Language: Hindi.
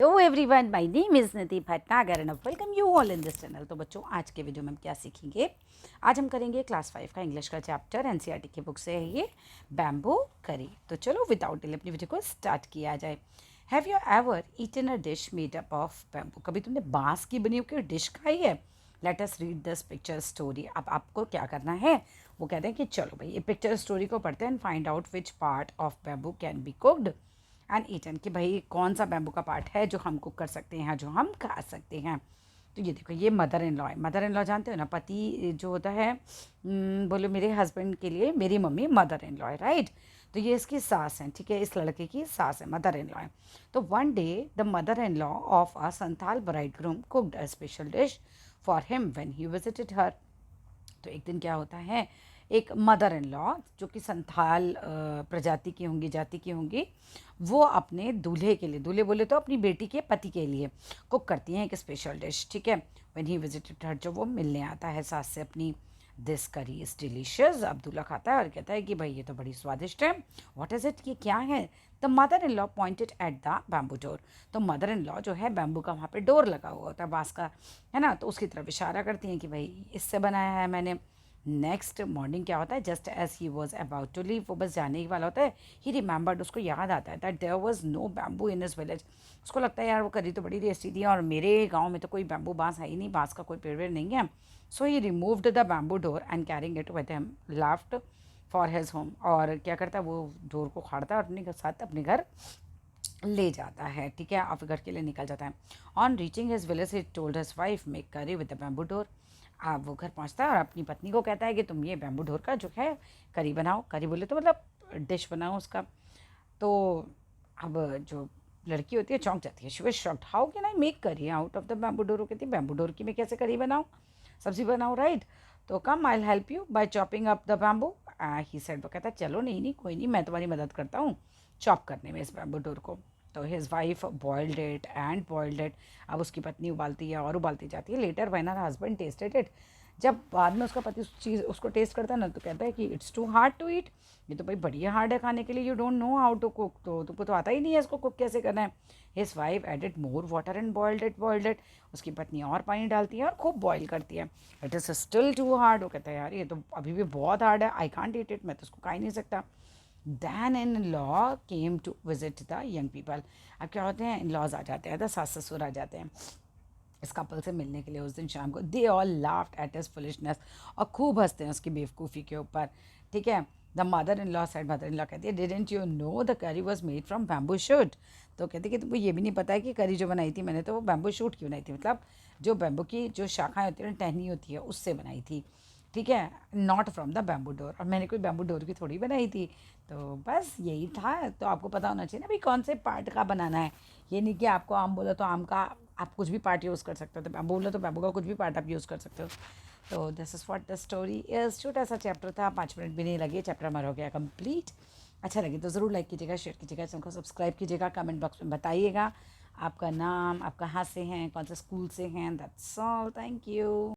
Hello everyone, my name is Nidhi Bhatnagar and welcome you all in this channel. तो बच्चों, आज के वीडियो में हम क्या सीखेंगे? आज हम करेंगे क्लास 5 का इंग्लिश का चैप्टर। एनसीईआरटी की बुक से है ये, बैम्बू करी। तो चलो विदाउट डिले अपनी वीडियो को स्टार्ट किया जाए। Have you ever eaten a dish made up of bamboo? कभी तुमने बांस की बनी हुई डिश खाई है? Let us read this picture story. अब आपको क्या करना है, वो कहते हैं कि चलो भाई ये पिक्चर स्टोरी को पढ़ते हैं and find out which part of bamboo can be cooked and eaten. कि भाई कौन सा बैम्बू का पार्ट है जो हम कुक कर सकते हैं, जो हम खा सकते हैं। तो ये देखो, ये मदर इन लॉ है। मदर इन लॉ जानते हो ना, पति जो होता है, बोलो मेरे हस्बैंड के लिए मेरी मम्मी मदर इन लॉ है, राइट। तो ये इसकी सास है, ठीक है, इस लड़के की सास है, मदर इन लॉ है। तो one day the mother in law of a Santhal bride groom cooked a special dish for him when he visited her. तो एक दिन क्या होता है, एक मदर इन लॉ जो कि संथाल प्रजाति की होंगी, जाति की होंगी, वो अपने दूल्हे के लिए, दूल्हे बोले तो अपनी बेटी के पति के लिए कुक करती हैं एक स्पेशल डिश, ठीक है। व्हेन ही विजिटेड हर, जो वो मिलने आता है सास से अपनी, दिस करी इज़ डिलीशियस। अब दूल्हा खाता है और कहता है कि भाई ये तो बड़ी स्वादिष्ट है। व्हाट इज़ इट, ये क्या है? The mother in law pointed at the bamboo door. तो मदर इन लॉ जो है, बैम्बू का वहाँ पे डोर लगा हुआ होता है, बाँस का, है ना, तो उसकी तरफ इशारा करती हैं कि भाई इससे बनाया है मैंने। नेक्स्ट मॉर्निंग क्या होता है, just as he was about to leave, वो बस जाने ही वाला होता है, ही रिमेंबर्ड, उसको याद आता है that there was no bamboo in his village. उसको लगता है यार वो करी तो बड़ी टेस्टी थी और मेरे गांव में तो कोई बैम्बू बांस है ही नहीं, बांस का कोई पेड़ वेड़ नहीं है। So he removed the bamboo door and carrying it with him left for his home. और क्या करता है, वो डोर को उखाड़ता है और अपने साथ अपने घर ले जाता है, ठीक है, और घर के लिए निकल जाता है। On reaching his village he told his wife make करी विद द बैम्बू डोर। अब वो घर पहुंचता है और अपनी पत्नी को कहता है कि तुम ये बैम्बू डोर का जो है करी बनाओ। करी बोले तो मतलब डिश बनाओ उसका। तो अब जो लड़की होती है चौंक जाती है, she was shocked, how can I make curry out of the bamboo door. वो कहती है बैम्बू डोर की मैं कैसे करी बनाऊँ, सब्जी बनाऊँ, राइट। तो come I help you by chopping up the bamboo, he said. वो कहता है चलो, नहीं नहीं कोई नहीं, मैं तुम्हारी मदद करता हूँ चॉप करने में इस बैम्बू डोर को। तो his wife boiled it and boiled it. अब उसकी पत्नी उबालती है और उबालती जाती है। Letter when her husband tested it, जब बाद में उसका पति उस चीज़ उसको टेस्ट करता है ना, तो कहता है कि it's too hard to eat, ये तो भाई बढ़िया हार्ड है खाने के लिए, you don't know how to cook, तो तुमको तो आता ही नहीं है इसको कुक कैसे करना है। His wife added more water and boiled it. उसकी पत्नी और पानी डालती है और खूब बॉईल करती है। It is still too hard. वो कहता है यार ये तो अभी भी बहुत हार्ड है, आई कांट ईट इट, मैं तो उसको खा ही नहीं सकता। Then in law came to visit the young people. अब क्या होते हैं, इन लॉज आ जाते हैं, सास ससुर आ जाते हैं इस कपल से मिलने के लिए उस दिन शाम को। They all laughed at his foolishness, और खूब हंसते हैं उसकी बेवकूफ़ी के ऊपर, ठीक है। The mother in law said, mother in law कहती है, डिडंट यू नो द करी was made from bamboo shoot. तो कहती कि तुमको ये भी नहीं पता है कि करी जो बनाई थी मैंने, तो वो बैम्बू शूट की बनाई थी, मतलब जो बैम्बू की जो शाखाएं होती है ना, टहनी होती है, उससे बनाई थी, ठीक है, not from the bamboo door. और मैंने कोई बैम्बू डोर की थोड़ी बनाई थी। तो बस यही था। तो आपको पता होना चाहिए ना भाई कौन से पार्ट का बनाना है। ये नहीं कि आपको आम बोला तो आम का आप कुछ भी पार्ट यूज़ कर सकते हो, तो बैम्बू बोला तो बैम्बू का कुछ भी पार्ट आप यूज़ कर सकते हो। तो this is what the story is. छोटा सा चैप्टर था, 5 मिनट भी नहीं लगे, चैप्टर हमारा हो गया कंप्लीट। अच्छा लगे तो ज़रूर लाइक कीजिएगा, शेयर कीजिएगा, चैनल को सब्सक्राइब कीजिएगा, कमेंट बॉक्स में बताइएगा आपका नाम, आप कहाँ से हैं, कौन से स्कूल से हैं। That's all, thank you.